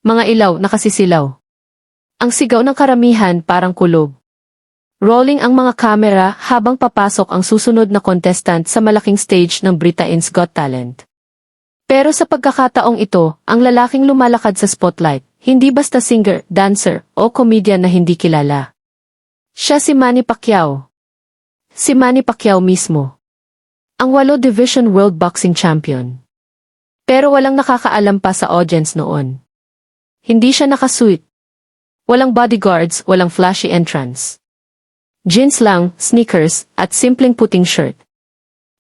Mga ilaw nakasisilaw. Ang sigaw ng karamihan parang kulog. Rolling ang mga kamera habang papasok ang susunod na contestant sa malaking stage ng Britain's Got Talent. Pero sa pagkakataong ito, ang lalaking lumalakad sa spotlight, hindi basta singer, dancer, o comedian na hindi kilala. Siya si Manny Pacquiao. Si Manny Pacquiao mismo. Ang 8 Division World Boxing Champion. Pero walang nakakaalam pa sa audience noon. Hindi siya nakasuit. Walang bodyguards, walang flashy entrance. Jeans lang, sneakers, at simpleng puting shirt.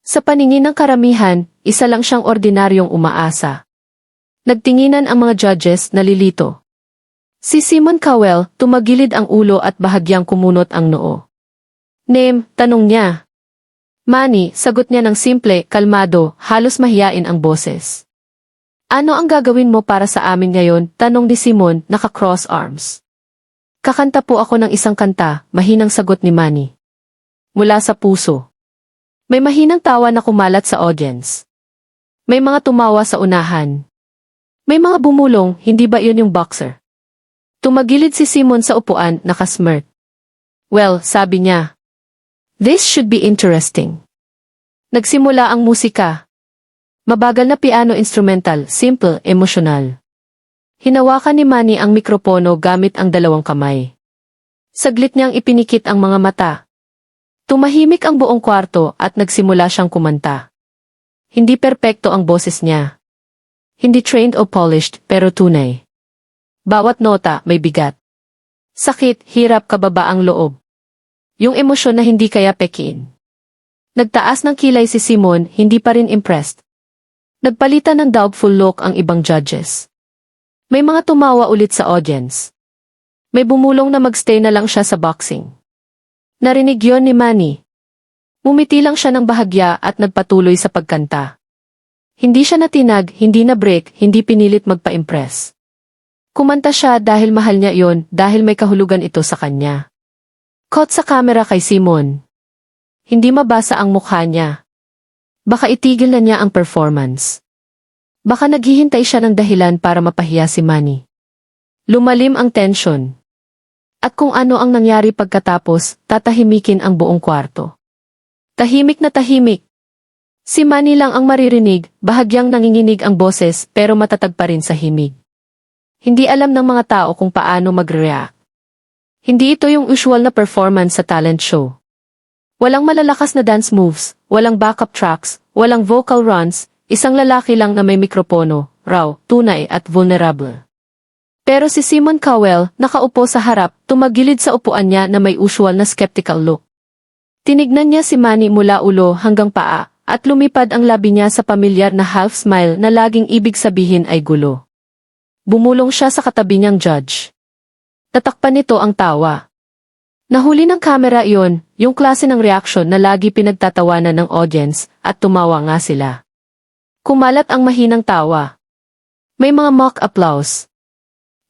Sa paningin ng karamihan, isa lang siyang ordinaryong umaasa. Nagtinginan ang mga judges, nalilito. Si Simon Cowell, tumagilid ang ulo at bahagyang kumunot ang noo. Name, tanong niya. Manny, sagot niya ng simple, kalmado, halos mahiyain ang boses. Ano ang gagawin mo para sa amin ngayon? Tanong ni Simon, naka-cross arms. Kakanta po ako ng isang kanta, mahinang sagot ni Manny. Mula sa puso. May mahinang tawa na kumalat sa audience. May mga tumawa sa unahan. May mga bumulong, hindi ba iyon yung boxer? Tumagilid si Simon sa upuan, nakasmirk. Well, sabi niya. This should be interesting. Nagsimula ang musika. Mabagal na piano instrumental, simple, emosyonal. Hinawakan ni Manny ang mikropono gamit ang dalawang kamay. Saglit niyang ipinikit ang mga mata. Tumahimik ang buong kwarto at nagsimula siyang kumanta. Hindi perpekto ang boses niya. Hindi trained o polished, pero tunay. Bawat nota may bigat. Sakit, hirap, kababa ang loob. Yung emosyon na hindi kaya pekiin. Nagtaas ng kilay si Simon, hindi pa rin impressed. Nagpalitan ng doubtful look ang ibang judges. May mga tumawa ulit sa audience. May bumulong na magstay na lang siya sa boxing. Narinig yon ni Manny. Umiti lang siya ng bahagya at nagpatuloy sa pagkanta. Hindi siya natinag, hindi na break, hindi pinilit magpa-impress. Kumanta siya dahil mahal niya yon, dahil may kahulugan ito sa kanya. Caught sa camera kay Simon. Hindi mabasa ang mukha niya. Baka itigil na niya ang performance. Baka naghihintay siya ng dahilan para mapahiya si Manny. Lumalim ang tension. At kung ano ang nangyari pagkatapos, tatahimikin ang buong kwarto. Tahimik na tahimik. Si Manny lang ang maririnig, bahagyang nanginginig ang boses pero matatag pa rin sa himig. Hindi alam ng mga tao kung paano mag-react. Hindi ito yung usual na performance sa talent show. Walang malalakas na dance moves, walang backup tracks, walang vocal runs, isang lalaki lang na may mikropono, raw, tunay at vulnerable. Pero si Simon Cowell, nakaupo sa harap, tumagilid sa upuan niya na may usual na skeptical look. Tinignan niya si Manny mula ulo hanggang paa, at lumipad ang labi niya sa pamilyar na half smile na laging ibig sabihin ay gulo. Bumulong siya sa katabi niyang judge. Tatakpan nito ang tawa. Nahuli ng kamera iyon, yung klase ng reaksyon na lagi pinagtatawanan ng audience, at tumawa nga sila. Kumalat ang mahinang tawa. May mga mock applause.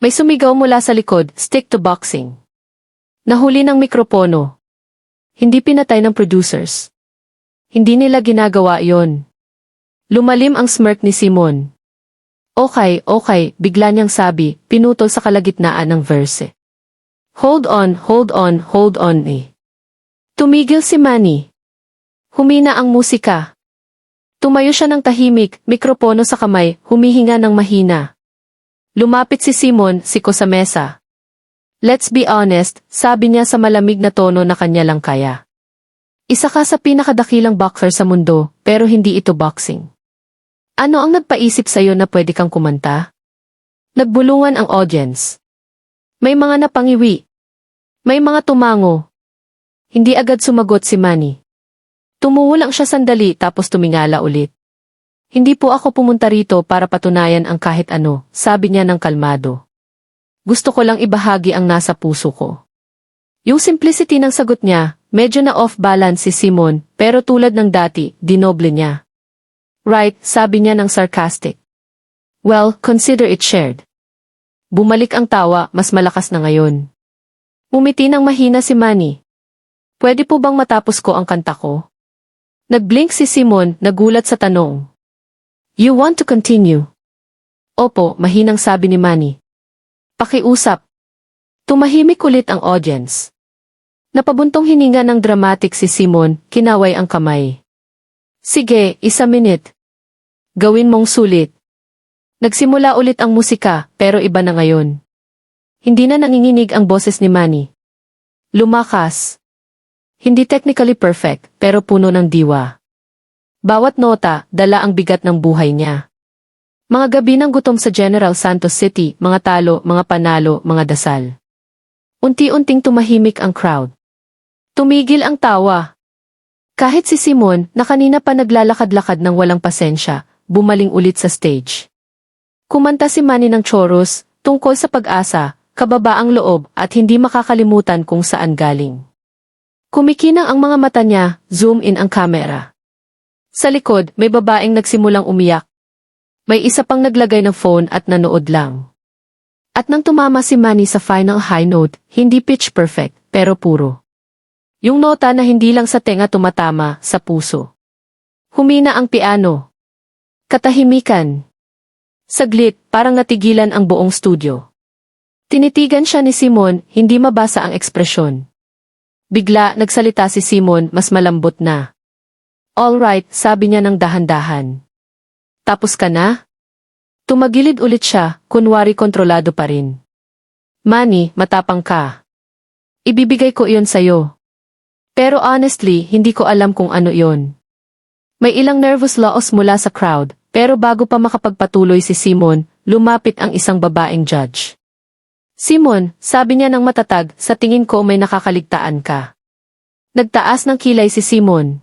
May sumigaw mula sa likod, stick to boxing. Nahuli ng mikropono. Hindi pinatay ng producers. Hindi nila ginagawa iyon. Lumalim ang smirk ni Simon. Okay, bigla niyang sabi, pinutol sa kalagitnaan ng verse. Hold on eh. Tumigil si Manny. Humina ang musika. Tumayo siya ng tahimik, mikropono sa kamay, humihinga ng mahina. Lumapit si Simon, siko sa mesa. Let's be honest, sabi niya sa malamig na tono na kanya lang kaya. Isa ka sa pinakadakilang boxer sa mundo, pero hindi ito boxing. Ano ang nagpaisip sa'yo na pwede kang kumanta? Nagbulungan ang audience. May mga napangiwi. May mga tumango. Hindi agad sumagot si Manny. Tumuho lang siya sandali tapos tumingala ulit. Hindi po ako pumunta rito para patunayan ang kahit ano, sabi niya ng kalmado. Gusto ko lang ibahagi ang nasa puso ko. Yung simplicity ng sagot niya, medyo na off-balance si Simon, pero tulad ng dati, dinoble niya. Right, sabi niya ng sarcastic. Well, consider it shared. Bumalik ang tawa, mas malakas na ngayon. Umiti ng mahina si Manny. Pwede po bang matapos ko ang kanta ko? Nagblink si Simon, nagulat sa tanong. You want to continue? Opo, mahinang sabi ni Manny. Pakiusap. Tumahimik ulit ang audience. Napabuntong hininga ng dramatic si Simon, kinaway ang kamay. Sige, 1 minute. Gawin mong sulit. Nagsimula ulit ang musika, pero iba na ngayon. Hindi na nanginginig ang boses ni Manny. Lumakas. Hindi technically perfect, pero puno ng diwa. Bawat nota, dala ang bigat ng buhay niya. Mga gabi ng gutom sa General Santos City, mga talo, mga panalo, mga dasal. Unti-unting tumahimik ang crowd. Tumigil ang tawa. Kahit si Simon, na kanina pa naglalakad-lakad ng walang pasensya, bumaling ulit sa stage. Kumanta si Manny ng chorus, tungkol sa pag-asa, kababaang loob at hindi makakalimutan kung saan galing. Kumikinang ang mga mata niya, zoom in ang kamera. Sa likod, may babaeng nagsimulang umiyak. May isa pang naglagay ng phone at nanood lang. At nang tumama si Manny sa final high note, hindi pitch perfect, pero puro. Yung nota na hindi lang sa tenga tumatama, sa puso. Humina ang piano. Katahimikan. Saglit, parang natigilan ang buong studio. Tinitigan siya ni Simon, hindi mabasa ang ekspresyon. Bigla, nagsalita si Simon, mas malambot na. Alright, sabi niya ng dahan-dahan. Tapos ka na? Tumagilid ulit siya, kunwari kontrolado pa rin. Manny, matapang ka. Ibibigay ko iyon sa'yo. Pero honestly, hindi ko alam kung ano iyon. May ilang nervous laos mula sa crowd, pero bago pa makapagpatuloy si Simon, lumapit ang isang babaeng judge. Simon, sabi niya ng matatag, sa tingin ko may nakakaligtaan ka. Nagtaas ng kilay si Simon.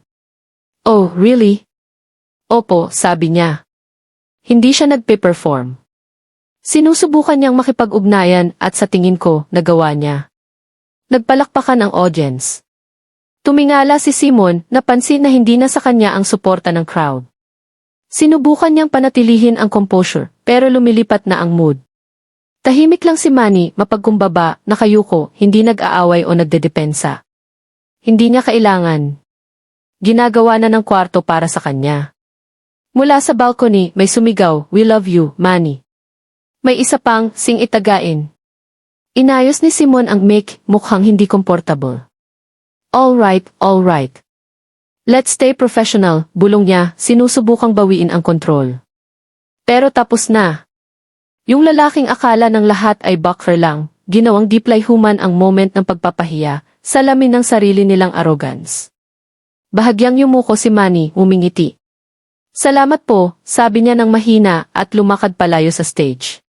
Oh, really? Opo, sabi niya. Hindi siya nagpe-perform. Sinusubukan niyang makipag-ugnayan at sa tingin ko, nagawa niya. Nagpalakpakan ang audience. Tumingala si Simon, napansin na hindi na sa kanya ang suporta ng crowd. Sinubukan niyang panatilihin ang composure, pero lumilipat na ang mood. Tahimik lang si Manny, mapagkumbaba, nakayuko, hindi nag-aaway o nagdedepensa. Hindi niya kailangan. Ginagawa na ng kwarto para sa kanya. Mula sa balcony, may sumigaw, "We love you, Manny." May isa pang, "Sing itagain." Inayos ni Simon ang mic, mukhang hindi komportable. All right. Let's stay professional, bulong niya, sinusubukang bawiin ang kontrol. Pero tapos na. Yung lalaking akala ng lahat ay boxer lang, ginawang diplayhuman ang moment ng pagpapahiya, salamin ng sarili nilang arrogance. Bahagyang yumuko si Manny, umingiti. Salamat po, sabi niya ng mahina at lumakad palayo sa stage.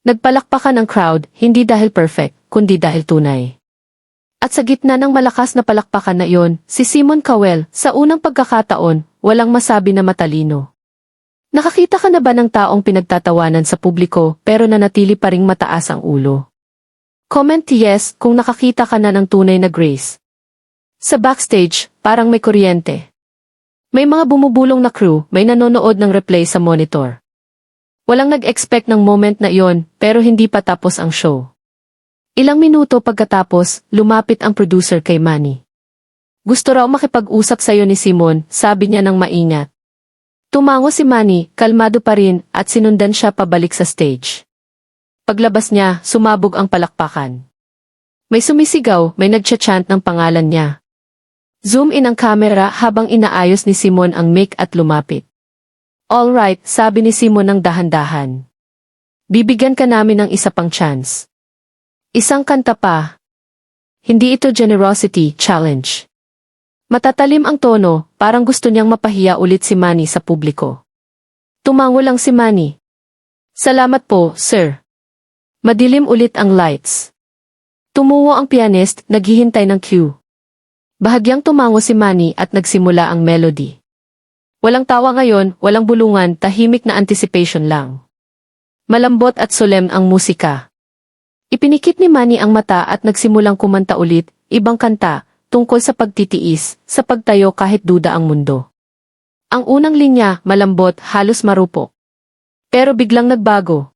Nagpalakpakan ang crowd, hindi dahil perfect, kundi dahil tunay. At sa gitna ng malakas na palakpakan na iyon, si Simon Cowell, sa unang pagkakataon, walang masabi na matalino. Nakakita ka na ba ng taong pinagtatawanan sa publiko pero nanatili pa ring mataas ang ulo? Comment yes kung nakakita ka na ng tunay na grace. Sa backstage, parang may kuryente. May mga bumubulong na crew, may nanonood ng replay sa monitor. Walang nag-expect ng moment na iyon, pero hindi pa tapos ang show. Ilang minuto pagkatapos, lumapit ang producer kay Manny. Gusto raw makipag-usap sa'yo ni Simon, sabi niya ng maingat. Tumango si Manny, kalmado pa rin, at sinundan siya pabalik sa stage. Paglabas niya, sumabog ang palakpakan. May sumisigaw, may nagcha-chant ng pangalan niya. Zoom in ang camera habang inaayos ni Simon ang mic at lumapit. Alright, sabi ni Simon ng dahan-dahan. Bibigyan ka namin ng isa pang chance. Isang kanta pa. Hindi ito generosity challenge. Matatalim ang tono, parang gusto niyang mapahiya ulit si Manny sa publiko. Tumango lang si Manny. Salamat po, sir. Madilim ulit ang lights. Tumuwo ang pianist, naghihintay ng cue. Bahagyang tumango si Manny at nagsimula ang melody. Walang tawa ngayon, walang bulungan, tahimik na anticipation lang. Malambot at solemn ang musika. Ipinikit ni Manny ang mata at nagsimulang kumanta ulit, ibang kanta, tungkol sa pagtitiis, sa pagtayo kahit duda ang mundo. Ang unang linya, malambot, halos marupok. Pero biglang nagbago.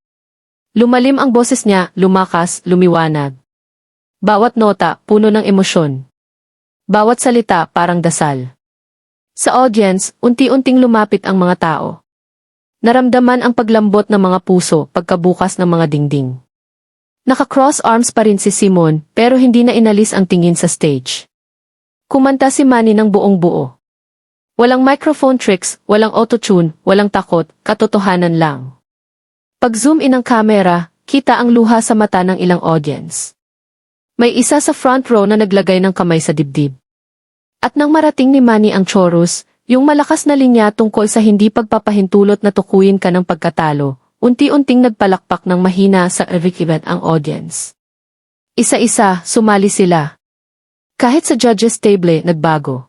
Lumalim ang boses niya, lumakas, lumiwanag. Bawat nota, puno ng emosyon. Bawat salita, parang dasal. Sa audience, unti-unting lumapit ang mga tao. Naramdaman ang paglambot ng mga puso, pagkabukas ng mga dingding. Naka-cross arms pa rin si Simon pero hindi na inalis ang tingin sa stage. Kumanta si Manny ng buong buo. Walang microphone tricks, walang autotune, walang takot, katotohanan lang. Pag-zoom in ang camera, kita ang luha sa mata ng ilang audience. May isa sa front row na naglagay ng kamay sa dibdib. At nang marating ni Manny ang chorus, yung malakas na linya tungkol sa hindi pagpapahintulot na tukuyin ka ng pagkatalo, unti-unting nagpalakpak ng mahina sa erikibet ang audience. Isa-isa, sumali sila. Kahit sa judges table, nagbago.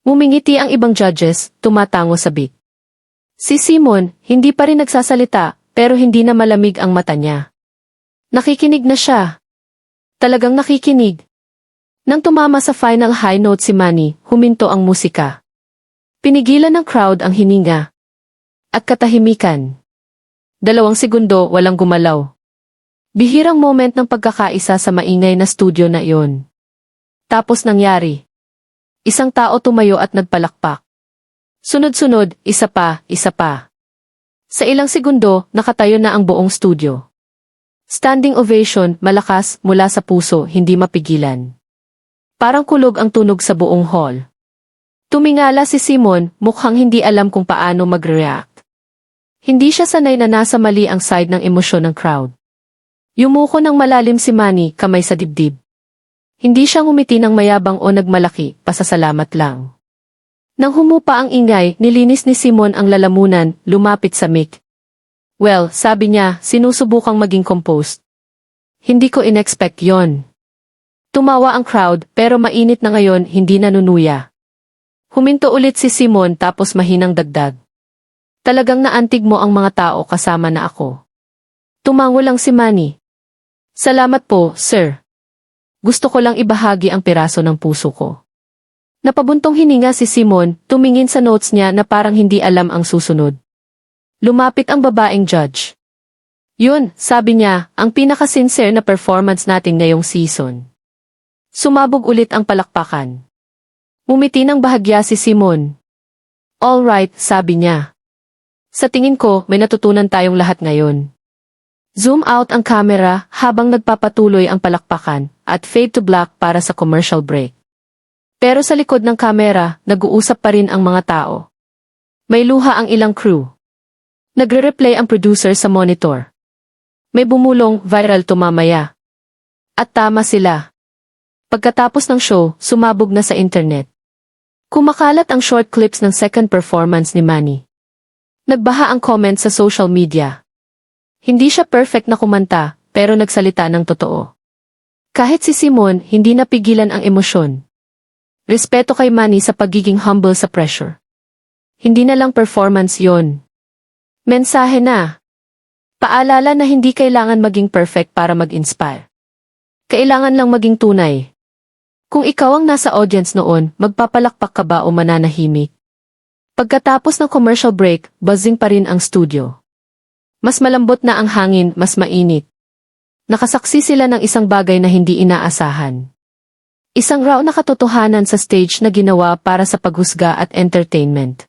Mumingiti ang ibang judges, tumatango sa beat. Si Simon, hindi pa rin nagsasalita, pero hindi na malamig ang mata niya. Nakikinig na siya. Talagang nakikinig. Nang tumama sa final high note si Manny, huminto ang musika. Pinigilan ng crowd ang hininga. At katahimikan. 2 segundo walang gumalaw. Bihirang moment ng pagkakaisa sa maingay na studio na iyon. Tapos nangyari. Isang tao tumayo at nagpalakpak. Sunod-sunod, isa pa, isa pa. Sa ilang segundo, nakatayo na ang buong studio. Standing ovation, malakas, mula sa puso, hindi mapigilan. Parang kulog ang tunog sa buong hall. Tumingala si Simon, mukhang hindi alam kung paano mag-react. Hindi siya sanay na nasa mali ang side ng emosyon ng crowd. Yumuko ng malalim si Manny, kamay sa dibdib. Hindi siya ngumiti ng mayabang o nagmalaki, pasasalamat lang. Nang humupa ang ingay, nilinis ni Simon ang lalamunan, lumapit sa mic. Well, sabi niya, sinusubukang maging composed. Hindi ko inexpect yon. Tumawa ang crowd, pero mainit na ngayon, hindi nanunuya. Huminto ulit si Simon tapos mahinang dagdag. Talagang naantig mo ang mga tao kasama na ako. Tumango lang si Manny. Salamat po, sir. Gusto ko lang ibahagi ang piraso ng puso ko. Napabuntong hininga si Simon, tumingin sa notes niya na parang hindi alam ang susunod. Lumapit ang babaeng judge. Yun, sabi niya, ang pinaka-sincere na performance natin ngayong season. Sumabog ulit ang palakpakan. Umiti ng bahagya si Simon. All right, sabi niya. Sa tingin ko, may natutunan tayong lahat ngayon. Zoom out ang camera habang nagpapatuloy ang palakpakan at fade to black para sa commercial break. Pero sa likod ng kamera, nag-uusap pa rin ang mga tao. May luha ang ilang crew. Nagre-replay ang producer sa monitor. May bumulong viral to mamaya. At tama sila. Pagkatapos ng show, sumabog na sa internet. Kumakalat ang short clips ng second performance ni Manny. Nagbaha ang comments sa social media. Hindi siya perfect na kumanta, pero nagsalita ng totoo. Kahit si Simon, hindi napigilan ang emosyon. Respeto kay Manny sa pagiging humble sa pressure. Hindi na lang performance yon. Mensahe na. Paalala na hindi kailangan maging perfect para mag-inspire. Kailangan lang maging tunay. Kung ikaw ang nasa audience noon, magpapalakpak ka ba o mananahimik? Pagkatapos ng commercial break, buzzing pa rin ang studio. Mas malambot na ang hangin, mas mainit. Nakasaksi sila ng isang bagay na hindi inaasahan. Isang raw na katotohanan sa stage na ginawa para sa paghusga at entertainment.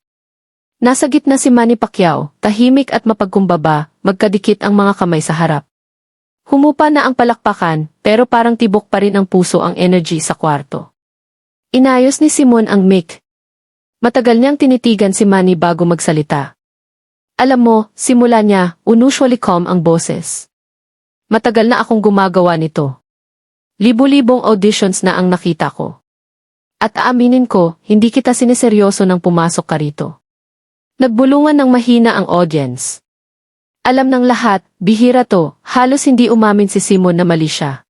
Nasa gitna si Manny Pacquiao, tahimik at mapagkumbaba, magkadikit ang mga kamay sa harap. Humupa na ang palakpakan, pero parang tibok pa rin ang puso ang energy sa kwarto. Inayos ni Simon ang mic. Matagal niyang tinitigan si Manny bago magsalita. Alam mo, simula niya, unusually calm ang boses. Matagal na akong gumagawa nito. Libo-libong auditions na ang nakita ko. At aaminin ko, hindi kita sineseryoso nang pumasok ka rito. Nagbulungan ng mahina ang audience. Alam ng lahat, bihira to, halos hindi umamin si Simon na mali siya.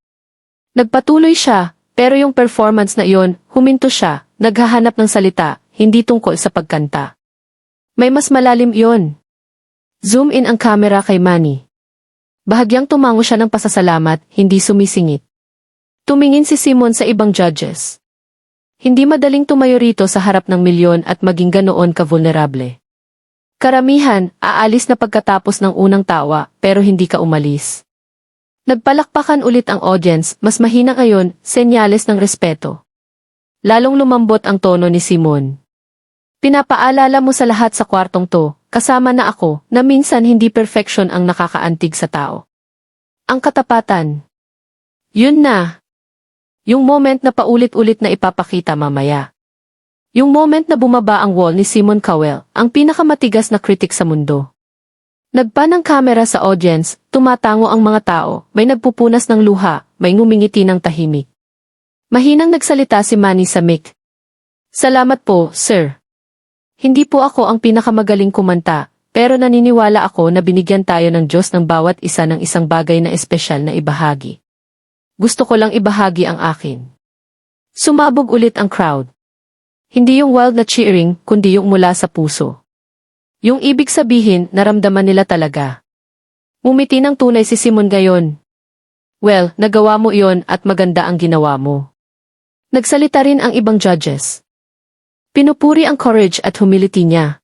Nagpatuloy siya, pero yung performance na iyon, huminto siya, naghahanap ng salita, hindi tungkol sa pagkanta. May mas malalim iyon. Zoom in ang camera kay Manny. Bahagyang tumango siya ng pasasalamat, hindi sumisingit. Tumingin si Simon sa ibang judges. Hindi madaling tumayo rito sa harap ng milyon at maging ganoon ka-vulnerable. Karamihan, aalis na pagkatapos ng unang tawa, pero hindi ka umalis. Nagpalakpakan ulit ang audience, mas mahina ngayon, senyales ng respeto. Lalong lumambot ang tono ni Simon. Pinapaalala mo sa lahat sa kwartong to, kasama na ako, na minsan hindi perfection ang nakakaantig sa tao. Ang katapatan. Yun na. Yung moment na paulit-ulit na ipapakita mamaya. Yung moment na bumaba ang wall ni Simon Cowell, ang pinakamatigas na kritik sa mundo. Nagpa ng kamera sa audience, tumatango ang mga tao, may nagpupunas ng luha, may ngumingiti ng tahimik. Mahinang nagsalita si Manny sa mic. Salamat po, sir. Hindi po ako ang pinakamagaling kumanta, pero naniniwala ako na binigyan tayo ng Diyos ng bawat isa ng isang bagay na espesyal na ibahagi. Gusto ko lang ibahagi ang akin. Sumabog ulit ang crowd. Hindi yung wild na cheering, kundi yung mula sa puso. Yung ibig sabihin, naramdaman nila talaga. Umiti ng tunay si Simon gayon. Well, nagawa mo iyon at maganda ang ginawa mo. Nagsalita rin ang ibang judges. Pinupuri ang courage at humility niya.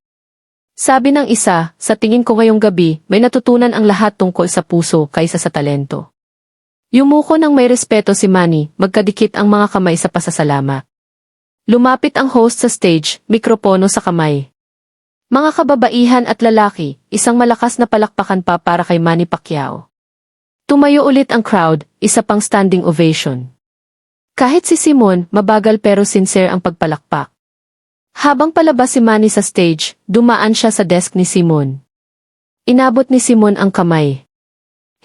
Sabi ng isa, sa tingin ko ngayong gabi, may natutunan ang lahat tungkol sa puso kaysa sa talento. Yumuko ng may respeto si Manny, magkadikit ang mga kamay sa pasasalamat. Lumapit ang host sa stage, mikropono sa kamay. Mga kababaihan at lalaki, isang malakas na palakpakan pa para kay Manny Pacquiao. Tumayo ulit ang crowd, isa pang standing ovation. Kahit si Simon, mabagal pero sincere ang pagpalakpak. Habang palabas si Manny sa stage, dumaan siya sa desk ni Simon. Inabot ni Simon ang kamay.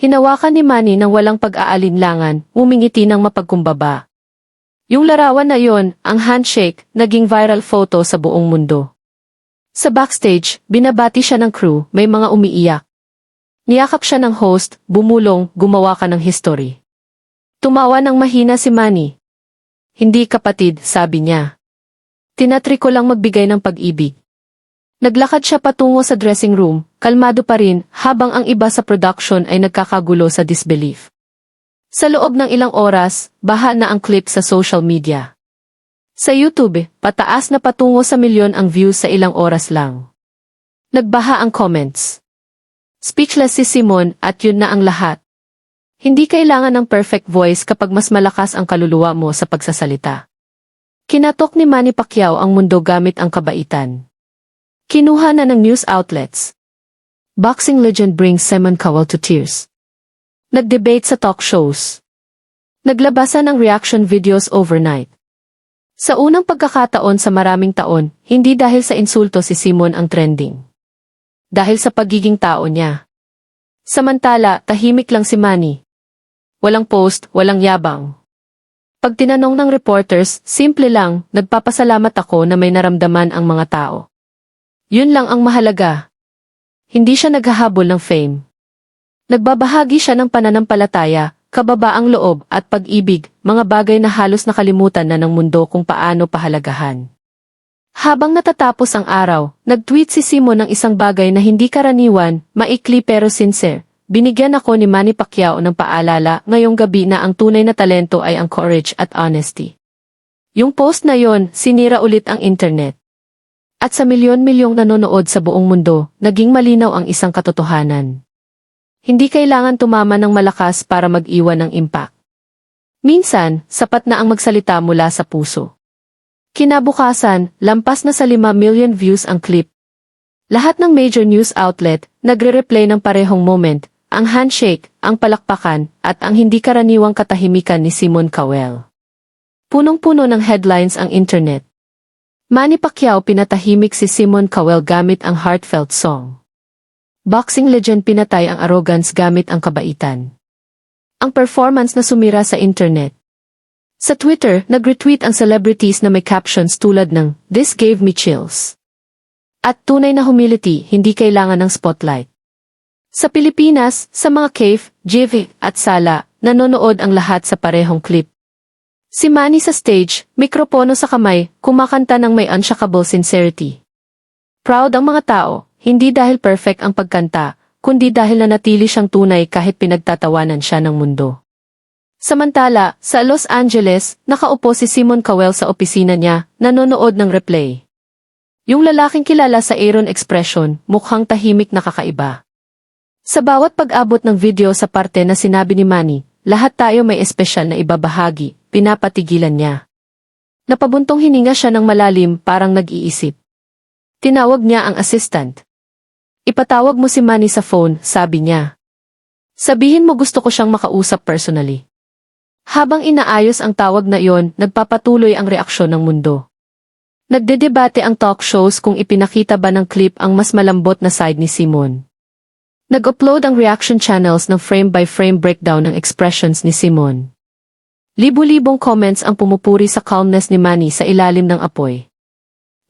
Hinawakan ni Manny ng walang pag-aalinlangan, umingiti ng mapagkumbaba. Yung larawan na yon, ang handshake, naging viral photo sa buong mundo. Sa backstage, binabati siya ng crew, may mga umiiyak. Niyakap siya ng host, bumulong, gumawa ka ng history. Tumawa ng mahina si Manny. Hindi kapatid, sabi niya. Tinatry ko lang magbigay ng pag-ibig. Naglakad siya patungo sa dressing room, kalmado pa rin, habang ang iba sa production ay nagkakagulo sa disbelief. Sa loob ng ilang oras, baha na ang clip sa social media. Sa YouTube, pataas na patungo sa milyon ang views sa ilang oras lang. Nagbaha ang comments. Speechless si Simon at yun na ang lahat. Hindi kailangan ng perfect voice kapag mas malakas ang kaluluwa mo sa pagsasalita. Kinatok ni Manny Pacquiao ang mundo gamit ang kabaitan. Kinuha na ng news outlets. Boxing legend brings Simon Cowell to tears. Nagdebate sa talk shows. Naglabasan ng reaction videos overnight. Sa unang pagkakataon sa maraming taon, hindi dahil sa insulto si Simon ang trending. Dahil sa pagiging tao niya. Samantala, tahimik lang si Manny. Walang post, walang yabang. Pag tinanong ng reporters, simple lang, nagpapasalamat ako na may naramdaman ang mga tao. Yun lang ang mahalaga. Hindi siya naghahabol ng fame. Nagbabahagi siya ng pananampalataya, kababaang loob at pag-ibig, mga bagay na halos nakalimutan na ng mundo kung paano pahalagahan. Habang natatapos ang araw, nag-tweet si Simon ng isang bagay na hindi karaniwan, maikli pero sincere. Binigyan ako ni Manny Pacquiao ng paalala ngayong gabi na ang tunay na talento ay ang courage at honesty. Yung post na yon, sinira ulit ang internet. At sa milyon-milyong nanonood sa buong mundo, naging malinaw ang isang katotohanan. Hindi kailangan tumama ng malakas para mag-iwan ng impact. Minsan, sapat na ang magsalita mula sa puso. Kinabukasan, lampas na sa 5 million views ang clip. Lahat ng major news outlet, nagre-replay ng parehong moment, ang handshake, ang palakpakan, at ang hindi karaniwang katahimikan ni Simon Cowell. Punong-puno ng headlines ang internet. Manny Pacquiao pinatahimik si Simon Cowell gamit ang heartfelt song. Boxing legend pinatay ang arrogance gamit ang kabaitan. Ang performance na sumira sa internet. Sa Twitter, nag-retweet ang celebrities na may captions tulad ng, "This gave me chills." At tunay na humility, hindi kailangan ng spotlight. Sa Pilipinas, sa mga cave, GV, at sala, nanonood ang lahat sa parehong clip. Si Manny sa stage, mikropono sa kamay, kumakanta ng may unshakable sincerity. Proud ang mga tao, hindi dahil perfect ang pagkanta, kundi dahil nanatili siyang tunay kahit pinagtatawanan siya ng mundo. Samantala, sa Los Angeles, nakaupo si Simon Cowell sa opisina niya, nanonood ng replay. Yung lalaking kilala sa Aaron expression, mukhang tahimik na kakaiba. Sa bawat pag-abot ng video sa parte na sinabi ni Manny, lahat tayo may espesyal na ibabahagi, pinapatigilan niya. Napabuntong hininga siya ng malalim parang nag-iisip. Tinawag niya ang assistant. "Ipatawag mo si Manny sa phone," sabi niya. Sabihin mo gusto ko siyang makausap personally. Habang inaayos ang tawag na iyon, nagpapatuloy ang reaksyon ng mundo. Nagdedebate ang talk shows kung ipinakita ba ng clip ang mas malambot na side ni Simon. Nag-upload ang reaction channels ng frame-by-frame breakdown ng expressions ni Simon. Libu-libong comments ang pumupuri sa calmness ni Manny sa ilalim ng apoy.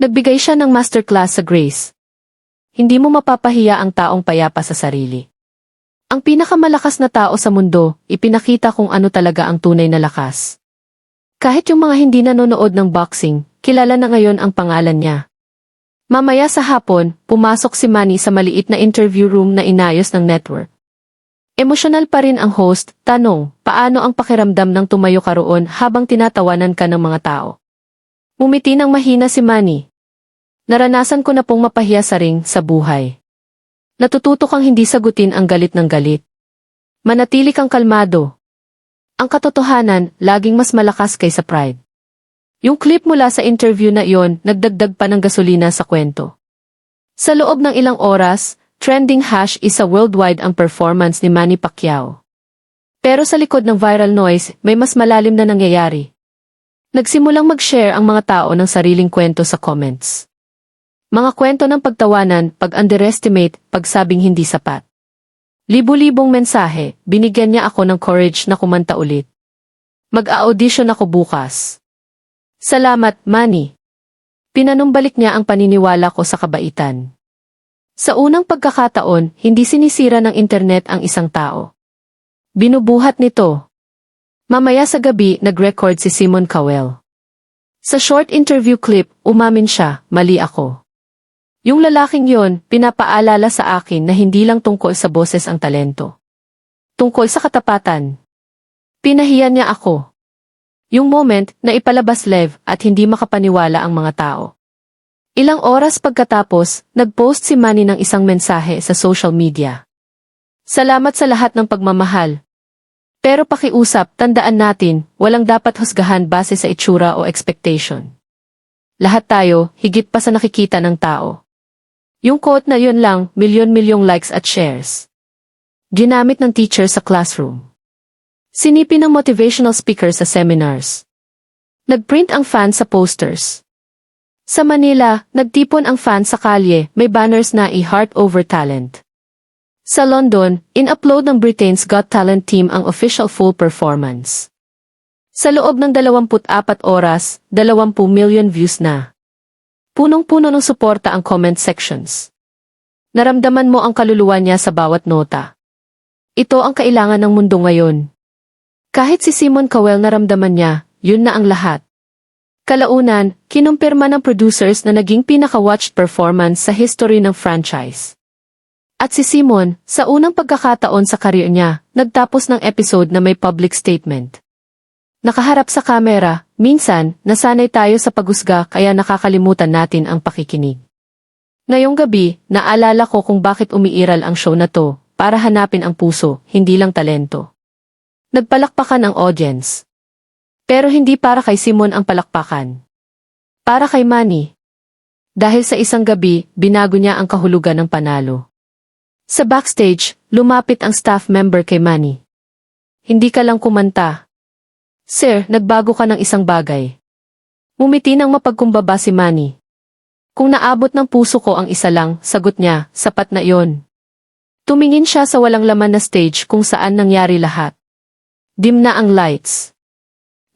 Nagbigay siya ng masterclass sa Grace. Hindi mo mapapahiya ang taong payapa sa sarili. Ang pinakamalakas na tao sa mundo, ipinakita kung ano talaga ang tunay na lakas. Kahit yung mga hindi nanonood ng boxing, kilala na ngayon ang pangalan niya. Mamaya sa hapon, pumasok si Manny sa maliit na interview room na inayos ng network. Emosyonal pa rin ang host, tanong, paano ang pakiramdam ng tumayo ka roon habang tinatawanan ka ng mga tao? Umiti ng mahina si Manny. Naranasan ko na pong mapahiya sa ring sa buhay. Natututo kang hindi sagutin ang galit ng galit. Manatili kang kalmado. Ang katotohanan, laging mas malakas kaysa pride. Yung clip mula sa interview na iyon, nagdagdag pa ng gasolina sa kwento. Sa loob ng ilang oras, trending hash isa worldwide ang performance ni Manny Pacquiao. Pero sa likod ng viral noise, may mas malalim na nangyayari. Nagsimulang mag-share ang mga tao ng sariling kwento sa comments. Mga kwento ng pagtawanan, pag-underestimate, pagsabing hindi sapat. Libu-libong mensahe, binigyan niya ako ng courage na kumanta ulit. Mag-a-audition ako bukas. Salamat, Manny. Pinanumbalik niya ang paniniwala ko sa kabaitan. Sa unang pagkakataon, hindi sinisira ng internet ang isang tao. Binubuhat nito. Mamaya sa gabi, nag-record si Simon Cowell. Sa short interview clip, umamin siya, mali ako. Yung lalaking yon, pinapaalala sa akin na hindi lang tungkol sa boses ang talento. Tungkol sa katapatan. Pinahiyan niya ako. Yung moment na ipalabas live at hindi makapaniwala ang mga tao. Ilang oras pagkatapos, nag-post si Manny ng isang mensahe sa social media. Salamat sa lahat ng pagmamahal. Pero pakiusap, tandaan natin, walang dapat husgahan base sa itsura o expectation. Lahat tayo, higit pa sa nakikita ng tao. Yung quote na yun lang, milyon-milyong likes at shares. Ginamit ng teacher sa classroom. Sinipin ng motivational speaker sa seminars. Nagprint ang fans sa posters. Sa Manila, nagtipon ang fans sa kalye, may banners na i-heart over talent. Sa London, in-upload ng Britain's Got Talent team ang official full performance. Sa loob ng 24 oras, 20 million views na. Punong-puno ng suporta ang comment sections. Naramdaman mo ang kaluluwa niya sa bawat nota. Ito ang kailangan ng mundo ngayon. Kahit si Simon Cowell naramdaman niya, yun na ang lahat. Kalaunan, kinumpirma ng producers na naging pinaka-watched performance sa history ng franchise. At si Simon, sa unang pagkakataon sa career niya, nagtapos ng episode na may public statement. Nakaharap sa kamera, minsan, nasanay tayo sa paghusga kaya nakakalimutan natin ang pakikinig. Ngayong gabi, naalala ko kung bakit umiiral ang show na to, para hanapin ang puso, hindi lang talento. Nagpalakpakan ang audience. Pero hindi para kay Simon ang palakpakan. Para kay Manny. Dahil sa isang gabi, binago niya ang kahulugan ng panalo. Sa backstage, lumapit ang staff member kay Manny. Hindi ka lang kumanta. Sir, nagbago ka ng isang bagay. Ngumiti ng mapagkumbaba si Manny. Kung naabot ng puso ko ang isa lang, sagot niya, sapat na yon. Tumingin siya sa walang laman na stage kung saan nangyari lahat. Dim na ang lights.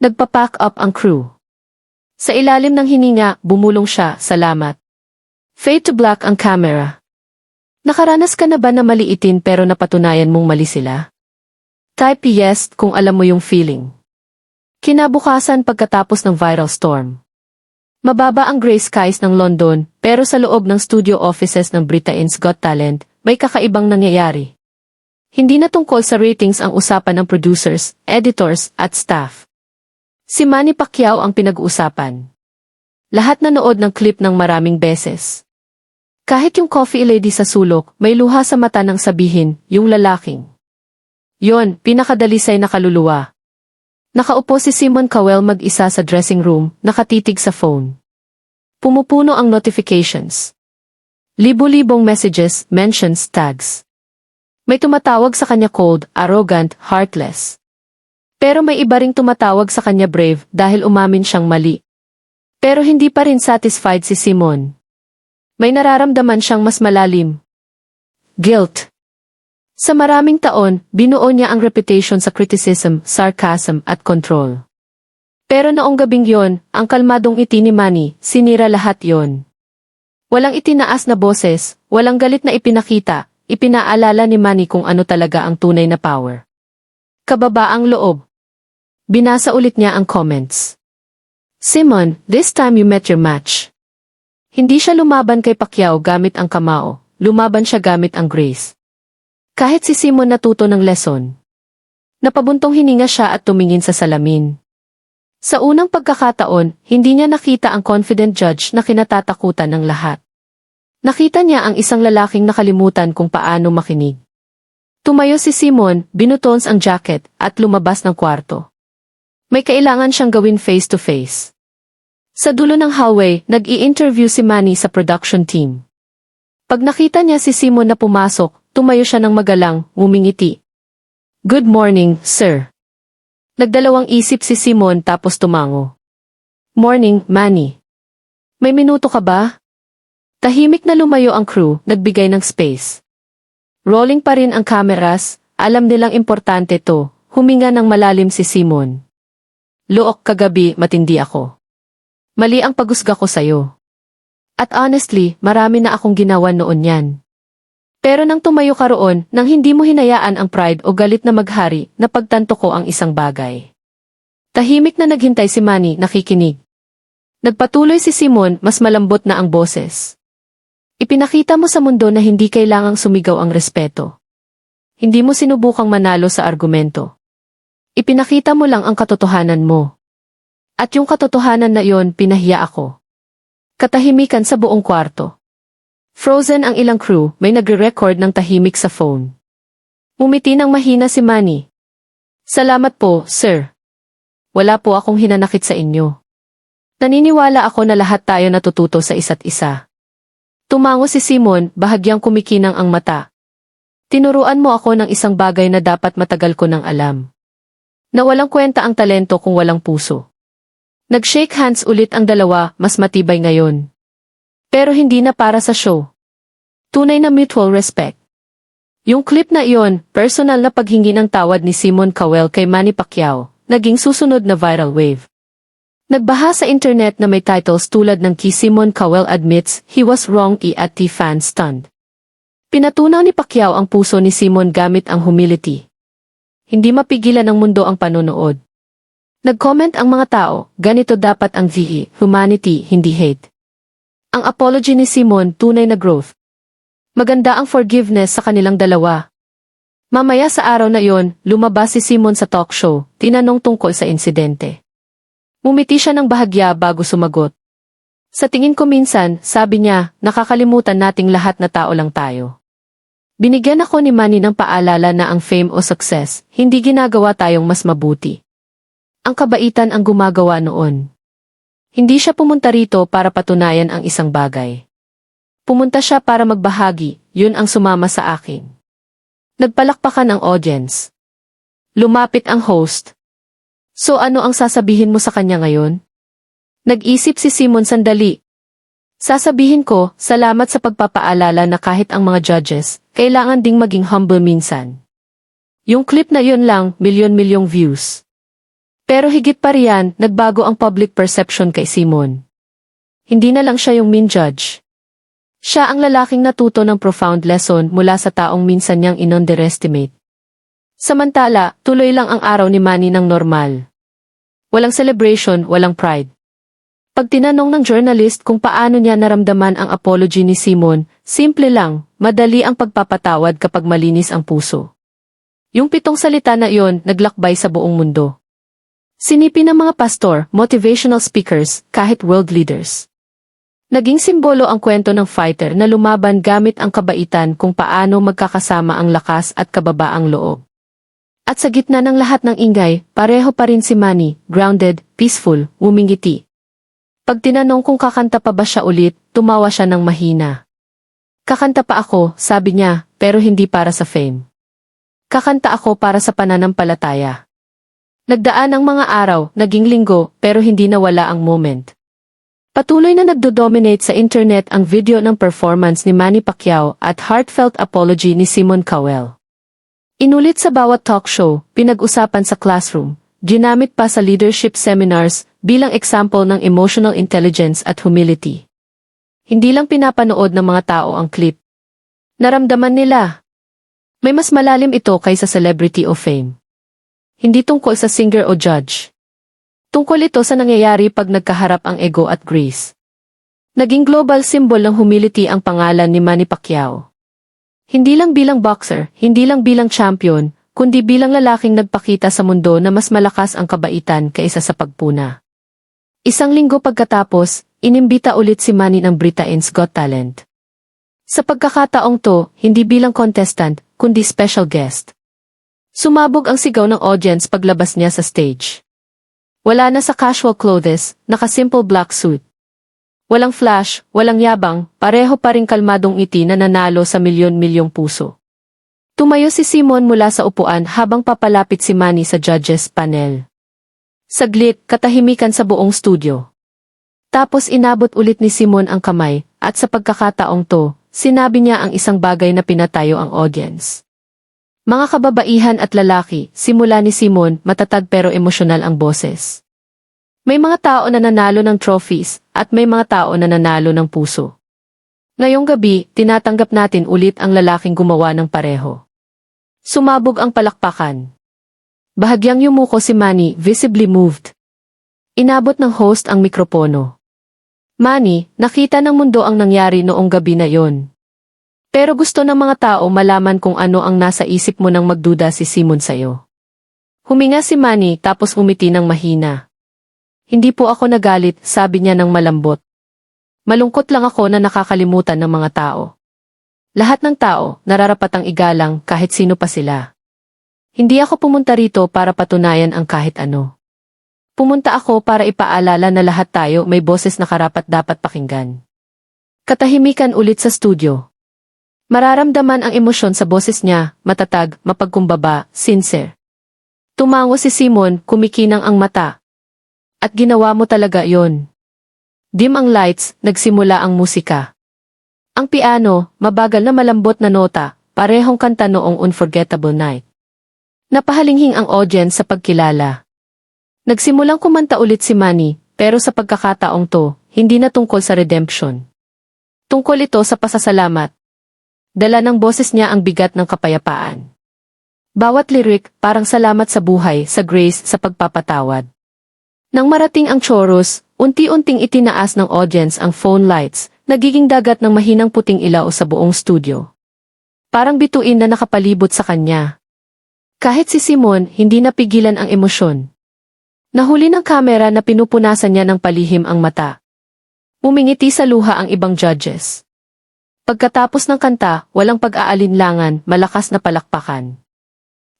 Nagpa-pack up ang crew. Sa ilalim ng hininga, bumulong siya, salamat. Fade to black ang camera. Nakaranas ka na ba na maliitin pero napatunayan mong mali sila? Type yes kung alam mo yung feeling. Kinabukasan pagkatapos ng viral storm. Mababa ang gray skies ng London, pero sa loob ng studio offices ng Britain's Got Talent, may kakaibang nangyayari. Hindi na tungkol sa ratings ang usapan ng producers, editors, at staff. Si Manny Pacquiao ang pinag-uusapan. Lahat nanood ng clip ng maraming beses. Kahit yung coffee lady sa sulok, may luha sa mata ng sabihin, yung lalaking. Yon, pinakadalisay na kaluluwa. Nakaupo si Simon Cowell mag-isa sa dressing room, nakatitig sa phone. Pumupuno ang notifications. Libu-libong messages, mentions, tags. May tumatawag sa kanya cold, arrogant, heartless. Pero may iba ring tumatawag sa kanya brave dahil umamin siyang mali. Pero hindi pa rin satisfied si Simon. May nararamdaman siyang mas malalim. Guilt. Sa maraming taon, binuo niya ang reputation sa criticism, sarcasm at control. Pero noong gabing yon, ang kalmadong ngiti ni Manny, sinira lahat yon. Walang itinaas na boses, walang galit na ipinakita, ipinaalala ni Manny kung ano talaga ang tunay na power. Kababaang loob. Binasa ulit niya ang comments. Simon, this time you met your match. Hindi siya lumaban kay Pacquiao gamit ang kamao, lumaban siya gamit ang grace. Kahit si Simon natuto ng lesson. Napabuntong hininga siya at tumingin sa salamin. Sa unang pagkakataon, hindi niya nakita ang confident judge na kinatatakutan ng lahat. Nakita niya ang isang lalaking nakalimutan kung paano makinig. Tumayo si Simon, binutons ang jacket, at lumabas ng kwarto. May kailangan siyang gawin face-to-face. Sa dulo ng hallway, nag-i-interview si Manny sa production team. Pag nakita niya si Simon na pumasok, tumayo siya ng magalang, ngumingiti. Good morning, sir. Nagdalawang isip si Simon tapos tumango. Morning, Manny. May minuto ka ba? Tahimik na lumayo ang crew, nagbigay ng space. Rolling pa rin ang cameras, alam nilang importante to, huminga ng malalim si Simon. Look, kagabi, matindi ako. Mali ang pagusga ko sa'yo. At honestly, marami na akong ginawa noon yan. Pero nang tumayo ka roon, nang hindi mo hinayaan ang pride o galit na maghari, napagtanto ko ang isang bagay. Tahimik na naghintay si Manny, nakikinig. Nagpatuloy si Simon, mas malambot na ang boses. Ipinakita mo sa mundo na hindi kailangang sumigaw ang respeto. Hindi mo sinubukang manalo sa argumento. Ipinakita mo lang ang katotohanan mo. At yung katotohanan na yon, pinahiya ako. Katahimikan sa buong kwarto. Frozen ang ilang crew, may nagre-record ng tahimik sa phone. Umiti ng mahina si Manny. Salamat po, sir. Wala po akong hinanakit sa inyo. Naniniwala ako na lahat tayo natututo sa isa't isa. Tumango si Simon, bahagyang kumikinang ang mata. Tinuruan mo ako ng isang bagay na dapat matagal ko nang alam. Na walang kwenta ang talento kung walang puso. Nag-shake hands ulit ang dalawa, mas matibay ngayon. Pero hindi na para sa show. Tunay na mutual respect. Yung clip na iyon, personal na paghingi ng tawad ni Simon Cowell kay Manny Pacquiao, naging susunod na viral wave. Nagbaha sa internet na may titles tulad ng kay Simon Cowell admits he was wrong at the fan stunned. Pinatunaw ni Pacquiao ang puso ni Simon gamit ang humility. Hindi mapigilan ng mundo ang panonood. Nag-comment ang mga tao, ganito dapat ang VE, humanity, hindi hate. Ang apology ni Simon, tunay na growth. Maganda ang forgiveness sa kanilang dalawa. Mamaya sa araw na iyon, lumabas si Simon sa talk show, tinanong tungkol sa insidente. Umiti siya ng bahagya bago sumagot. Sa tingin ko minsan, sabi niya, nakakalimutan nating lahat na tao lang tayo. Binigyan ako ni Manny ng paalala na ang fame o success, hindi ginagawa tayong mas mabuti. Ang kabaitan ang gumagawa noon. Hindi siya pumunta rito para patunayan ang isang bagay. Pumunta siya para magbahagi, yun ang sumama sa akin. Nagpalakpakan ang audience. Lumapit ang host. So ano ang sasabihin mo sa kanya ngayon? Nag-isip si Simon sandali. Sasabihin ko, salamat sa pagpapaalala na kahit ang mga judges, kailangan ding maging humble minsan. Yung clip na yun lang, milyon-milyong views. Pero higit pa riyan, nagbago ang public perception kay Simon. Hindi na lang siya yung mean judge. Siya ang lalaking natuto ng profound lesson mula sa taong minsan niyang in-underestimate. Samantala, tuloy lang ang araw ni Manny ng normal. Walang celebration, walang pride. Pag tinanong ng journalist kung paano niya naramdaman ang apology ni Simon, simple lang, madali ang pagpapatawad kapag malinis ang puso. Yung 7 salita na iyon, naglakbay sa buong mundo. Sinipin ng mga pastor, motivational speakers, kahit world leaders. Naging simbolo ang kwento ng fighter na lumaban gamit ang kabaitan kung paano magkakasama ang lakas at kababaang loob. At sa gitna ng lahat ng ingay, pareho pa rin si Manny, grounded, peaceful, ngumingiti. Pag tinanong kung kakanta pa ba siya ulit, tumawa siya ng mahina. Kakanta pa ako, sabi niya, pero hindi para sa fame. Kakanta ako para sa pananampalataya. Nagdaan ang mga araw, naging linggo, pero hindi nawala ang moment. Patuloy na nagdo-dominate sa internet ang video ng performance ni Manny Pacquiao at heartfelt apology ni Simon Cowell. Inulit sa bawat talk show, pinag-usapan sa classroom, ginamit pa sa leadership seminars bilang example ng emotional intelligence at humility. Hindi lang pinapanood ng mga tao ang clip. Naramdaman nila. May mas malalim ito kaysa celebrity o fame. Hindi tungkol sa singer o judge. Tungkol ito sa nangyayari pag nagkaharap ang ego at grace. Naging global symbol ng humility ang pangalan ni Manny Pacquiao. Hindi lang bilang boxer, hindi lang bilang champion, kundi bilang lalaking nagpakita sa mundo na mas malakas ang kabaitan kaysa sa pagpuna. Isang linggo pagkatapos, inimbita ulit si Manny ng Britain's Got Talent. Sa pagkakataong to, hindi bilang contestant, kundi special guest. Sumabog ang sigaw ng audience paglabas niya sa stage. Wala na sa casual clothes, naka-simple black suit. Walang flash, walang yabang, pareho pa ring kalmadong ngiti na nanalo sa milyon-milyong puso. Tumayo si Simon mula sa upuan habang papalapit si Manny sa judges panel. Saglit, katahimikan sa buong studio. Tapos inabot ulit ni Simon ang kamay, at sa pagkakataong to, sinabi niya ang isang bagay na pinatayo ang audience. Mga kababaihan at lalaki, simula ni Simon, matatag pero emosyonal ang boses. May mga tao na nanalo ng trophies, at may mga tao na nanalo ng puso. Ngayong gabi, tinatanggap natin ulit ang lalaking gumawa ng pareho. Sumabog ang palakpakan. Bahagyang yumuko si Manny, visibly moved. Inabot ng host ang mikropono. Manny, nakita ng mundo ang nangyari noong gabi na yon. Pero gusto ng mga tao malaman kung ano ang nasa isip mo nang magduda si Simon sa'yo. Huminga si Manny tapos umiti ng mahina. Hindi po ako nagalit, sabi niya ng malambot. Malungkot lang ako na nakakalimutan ng mga tao. Lahat ng tao, nararapatang igalang kahit sino pa sila. Hindi ako pumunta rito para patunayan ang kahit ano. Pumunta ako para ipaalala na lahat tayo may boses na karapat-dapat pakinggan. Katahimikan ulit sa studio. Mararamdaman ang emosyon sa boses niya, matatag, mapagkumbaba, sincere. Tumango si Simon, kumikinang ang mata. At ginawa mo talaga yon. Dim ang lights, nagsimula ang musika. Ang piano, mabagal na malambot na nota, parehong kanta noong Unforgettable Night. Napahalinghing ang audience sa pagkilala. Nagsimulang kumanta ulit si Manny, pero sa pagkakataong to, hindi na tungkol sa redemption. Tungkol ito sa pasasalamat. Dala ng boses niya ang bigat ng kapayapaan. Bawat lyric, parang salamat sa buhay, sa grace, sa pagpapatawad. Nang marating ang chorus, unti-unting itinaas ng audience ang phone lights, nagiging dagat ng mahinang puting ilaw sa buong studio. Parang bituin na nakapalibot sa kanya. Kahit si Simon, hindi napigilan ang emosyon. Nahuli ng kamera na pinupunasan niya ng palihim ang mata. Umingiti sa luha ang ibang judges. Pagkatapos ng kanta, walang pag-aalinlangan, malakas na palakpakan.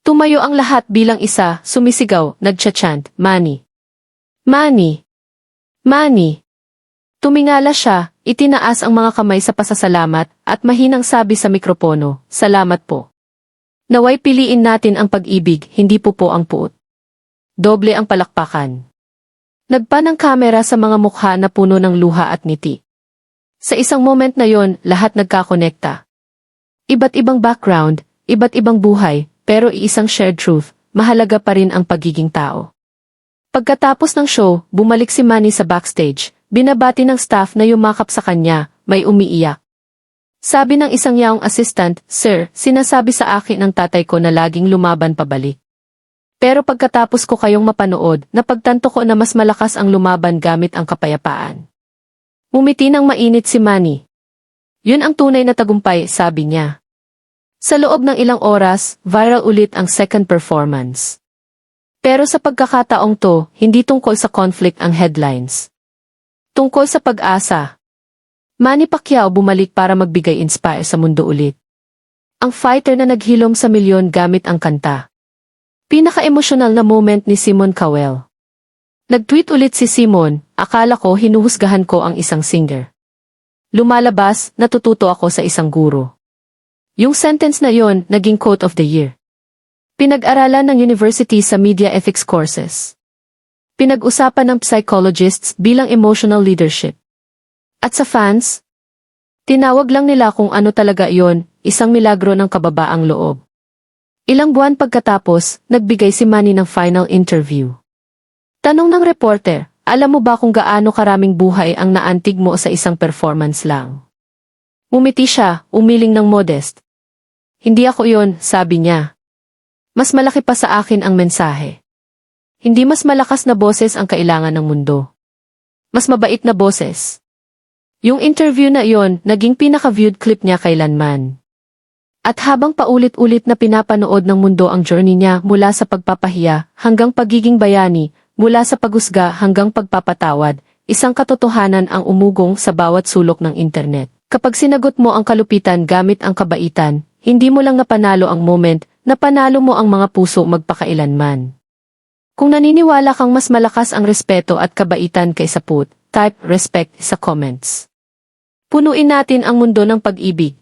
Tumayo ang lahat bilang isa, sumisigaw, nagcha-chant, Manny. Manny! Manny! Tumingala siya, itinaas ang mga kamay sa pasasalamat, at mahinang sabi sa mikropono, salamat po. Naway piliin natin ang pag-ibig, hindi po ang puot. Doble ang palakpakan. Nagpan ang kamera sa mga mukha na puno ng luha at ngiti. Sa isang moment na yon, lahat nagkakonekta. Iba't ibang background, iba't ibang buhay, pero iisang shared truth, mahalaga pa rin ang pagiging tao. Pagkatapos ng show, bumalik si Manny sa backstage, binabati ng staff na yumakap sa kanya, may umiiyak. Sabi ng isang yaong assistant, Sir, sinasabi sa akin ng tatay ko na laging lumaban pabalik. Pero pagkatapos ko kayong mapanood, napagtanto ko na mas malakas ang lumaban gamit ang kapayapaan. Umiti ng mainit si Manny. Yun ang tunay na tagumpay, sabi niya. Sa loob ng ilang oras, viral ulit ang second performance. Pero sa pagkakataong to, hindi tungkol sa conflict ang headlines. Tungkol sa pag-asa. Manny Pacquiao bumalik para magbigay inspire sa mundo ulit. Ang fighter na naghilom sa milyon gamit ang kanta. Pinaka-emosyonal na moment ni Simon Cowell. Nag-tweet ulit si Simon, akala ko hinuhusgahan ko ang isang singer. Lumalabas, natututo ako sa isang guro. Yung sentence na yon, naging quote of the year. Pinag-aralan ng university sa media ethics courses. Pinag-usapan ng psychologists bilang emotional leadership. At sa fans, tinawag lang nila kung ano talaga iyon, isang milagro ng kababaang loob. Ilang buwan pagkatapos, nagbigay si Manny ng final interview. Tanong ng reporter, alam mo ba kung gaano karaming buhay ang naantig mo sa isang performance lang? Umiti siya, umiling ng modest. Hindi ako iyon, sabi niya. Mas malaki pa sa akin ang mensahe. Hindi mas malakas na boses ang kailangan ng mundo. Mas mabait na boses. Yung interview na iyon, naging pinaka-viewed clip niya kailanman. At habang paulit-ulit na pinapanood ng mundo ang journey niya mula sa pagpapahiya hanggang pagiging bayani, mula sa paghusga hanggang pagpapatawad, isang katotohanan ang umugong sa bawat sulok ng internet. Kapag sinagot mo ang kalupitan gamit ang kabaitan, hindi mo lang napanalo ang moment, napanalo mo ang mga puso magpakailanman. Kung naniniwala kang mas malakas ang respeto at kabaitan kaysa put, type respect sa comments. Punuin natin ang mundo ng pag-ibig,